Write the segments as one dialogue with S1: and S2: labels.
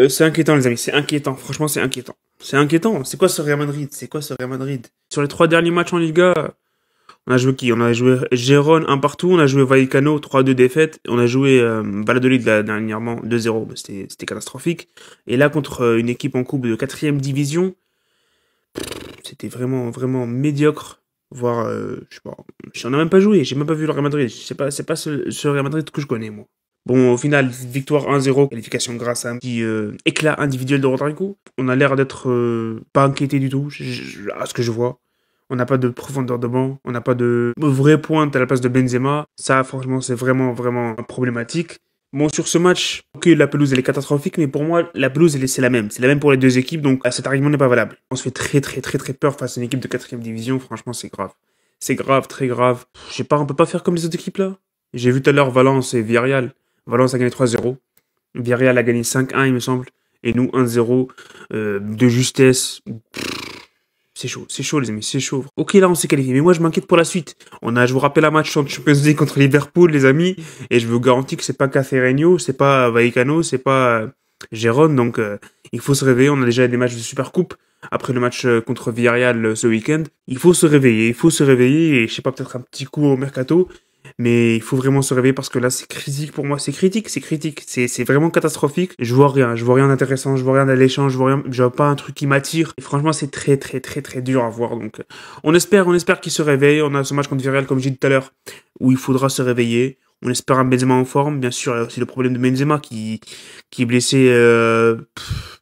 S1: C'est inquiétant, les amis, c'est inquiétant. Franchement, c'est inquiétant. C'est inquiétant. C'est quoi ce Real Madrid? C'est quoi ce Real Madrid? Sur les 3 derniers matchs en Liga, on a joué qui? On a joué Gérone 1 partout, on a joué Vallecano 3-2 défaites, on a joué Valladolid là, dernièrement 2-0. C'était catastrophique. Et là, contre une équipe en coupe de 4ème division, c'était vraiment médiocre. Voire, je sais pas, j'en ai même pas joué, j'ai même pas vu le Real Madrid. C'est pas ce Real Madrid que je connais, moi. Bon, au final, victoire 1-0, qualification grâce à un petit éclat individuel de Rodrigo. On a l'air d'être pas inquiété du tout, à ce que je vois. On n'a pas de profondeur de banc, on n'a pas de vraie pointe à la place de Benzema. Ça, franchement, c'est vraiment problématique. Bon, sur ce match, ok, la pelouse, elle est catastrophique, mais pour moi, la pelouse, c'est la même. C'est la même pour les deux équipes, donc cet argument n'est pas valable. On se fait très peur face à une équipe de 4ème division. Franchement, c'est grave. C'est grave, très grave. Je sais pas, on peut pas faire comme les autres équipes, là. J'ai vu tout à l'heure Valence et Villarreal. Valence a gagné 3-0. Villarreal a gagné 5-1, il me semble. Et nous, 1-0 de justesse. C'est chaud, les amis, c'est chaud. Ok, là, on s'est qualifié, mais moi, je m'inquiète pour la suite. Je vous rappelle un match en Champions League contre Liverpool, les amis, et je vous garantis que c'est pas Cacereño, c'est pas Vallecano, c'est pas Gérone, donc il faut se réveiller. On a déjà des matchs de Supercoupe après le match contre Villarreal ce week-end. Il faut se réveiller, et je sais pas, peut-être un petit coup au mercato, mais il faut vraiment se réveiller parce que là, c'est critique pour moi, c'est critique. C'est vraiment catastrophique. Je vois rien d'intéressant, je vois rien d'alléchant, je vois pas un truc qui m'attire. Et franchement, c'est très dur à voir. Donc, on espère qu'il se réveille. On a ce match contre Villarreal, comme j'ai dit tout à l'heure, où il faudra se réveiller. On espère un Benzema en forme. Bien sûr, il y a aussi le problème de Benzema qui est blessé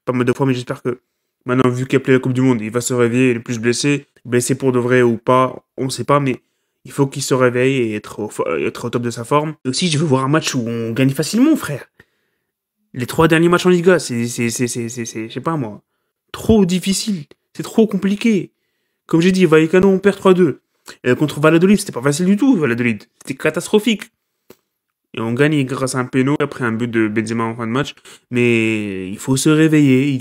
S1: pas mal de fois, mais j'espère que maintenant, vu qu'il a appelé la Coupe du Monde, il va se réveiller. Il est plus blessé. Blessé pour de vrai ou pas, on sait pas, mais il faut qu'il se réveille et être au top de sa forme. Et aussi, je veux voir un match où on gagne facilement, frère. Les 3 derniers matchs en Liga, je sais pas moi, trop difficile. C'est trop compliqué. Comme j'ai dit, Vallecano, on perd 3-2. Contre Valladolid, c'était pas facile du tout, Valladolid. C'était catastrophique. Et on gagne grâce à un péno après un but de Benzema en fin de match. Mais il faut se réveiller,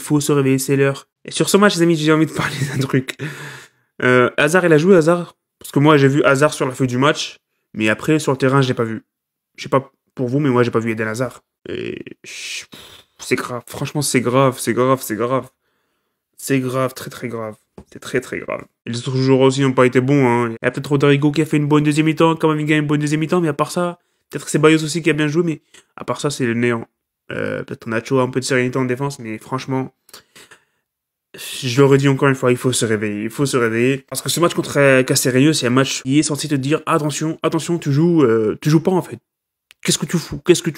S1: c'est l'heure. Et sur ce match, les amis, j'ai envie de parler d'un truc. Hazard, il a joué, Hazard. Parce que moi, j'ai vu Hazard sur la feuille du match, mais après, sur le terrain, je l'ai pas vu. Je sais pas pour vous, mais moi, j'ai pas vu Eden Hazard. Et c'est grave. Franchement, c'est grave. C'est grave, très grave. C'est très grave. Et les autres joueurs aussi n'ont pas été bons. Hein. Il y a peut-être Rodrigo qui a fait une bonne deuxième mi-temps, quand même, il gagne une bonne deuxième mi-temps, mais à part ça, peut-être que c'est Bayos aussi qui a bien joué, mais à part ça, c'est le néant. Peut-être Nacho a un peu de sérénité en défense, mais franchement, je le redis encore une fois, il faut se réveiller. Parce que ce match contre Cacereño, c'est un match qui est censé te dire attention, tu joues pas en fait. Qu'est-ce que tu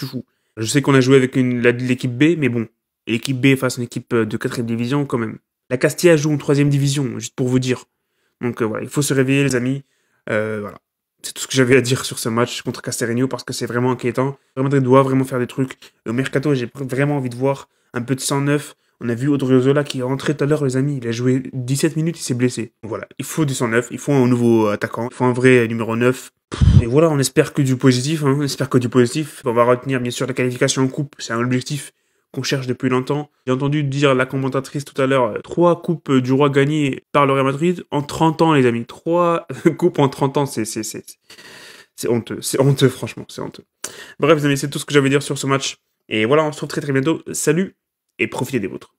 S1: fous? Je sais qu'on a joué avec l'équipe B, mais bon, l'équipe B face à une équipe de 4ème division quand même. La Castilla joue en 3ème division, juste pour vous dire. Donc voilà, il faut se réveiller les amis. Voilà. C'est tout ce que j'avais à dire sur ce match contre Cacereño parce que c'est vraiment inquiétant. Real Madrid doit vraiment faire des trucs. Au mercato, j'ai vraiment envie de voir un peu de sang neuf. On a vu Odriozola qui est rentré tout à l'heure, les amis. Il a joué 17 minutes, il s'est blessé. Voilà, il faut du sang neuf, il faut un nouveau attaquant, il faut un vrai numéro 9. Et voilà, on espère que du positif. On va retenir bien sûr la qualification en coupe, c'est un objectif qu'on cherche depuis longtemps. J'ai entendu dire la commentatrice tout à l'heure, 3 coupes du roi gagnées par le Real Madrid en 30 ans, les amis. 3 coupes en 30 ans, c'est honteux, franchement, c'est honteux. Bref, les amis, c'est tout ce que j'avais à dire sur ce match. Et voilà, on se retrouve très bientôt. Salut et profitez des vôtres.